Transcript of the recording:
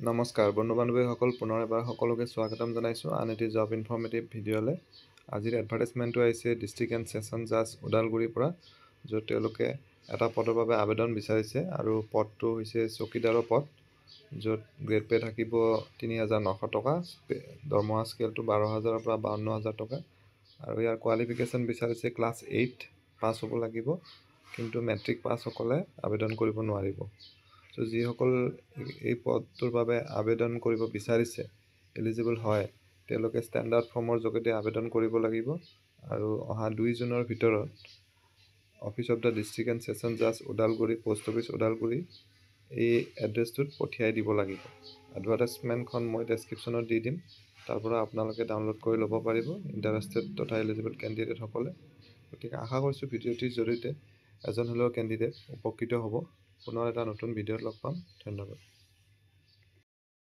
নমস্কাৰ বন্ধু বান্ধৱীসকল, পুনৰ এবাৰ সকলোকে স্বাগতম জনাইছোঁ আন এটি জব ইনফৰ্মেটিভ ভিডিঅ'লৈ। আজিৰ এডভাৰটাইজমেণ্টটো আহিছে ডিষ্ট্ৰিক্ট এণ্ড ছেছন জাজ ওদালগুৰিৰ পৰা, য'ত তেওঁলোকে এটা পদৰ বাবে আবেদন বিচাৰিছে আৰু পদটো হৈছে চকীদাৰৰ পদ, য'ত গ্ৰেড পে থাকিব ৩,৯০০ টকা, দৰমহা স্কেলটো 12,000 পৰা 52,000 টকা আৰু ইয়াৰ কোৱালিফিকেশ্যন বিচাৰিছে ক্লাছ 8 পাছ হ'ব লাগিব, কিন্তু মেট্ৰিক পাছসকলে আবেদন কৰিব নোৱাৰিব। চ' যিসকল এই পদটোৰ বাবে আবেদন কৰিব বিচাৰিছে, এলিজিবল হয়, তেওঁলোকে ষ্টেণ্ডাৰ্ড ফৰ্মৰ যোগেদি আবেদন কৰিব লাগিব আৰু অহা 2 জুনৰ ভিতৰত office of the district and session জাজ ওদালগুৰি, পোষ্ট অফিচ ওদালগুৰি, এই এড্ৰেছটোত পঠিয়াই দিব লাগিব। এডভাৰটাইজমেণ্টখন মই ডেছক্ৰিপশ্যনত দি দিম, তাৰ পৰা আপোনালোকে ডাউনলোড কৰি ল'ব পাৰিব ইণ্টাৰেষ্টেড তথা এলিজিবল কেণ্ডিডেটসকলে। গতিকে আশা কৰিছোঁ ভিডিঅ'টিৰ জৰিয়তে এজন হ'লেও কেণ্ডিডেট উপকৃত হ'ব। পুনৰ এটা নতুন ভিডিঅ'ত লগ পাম। ধন্যবাদ।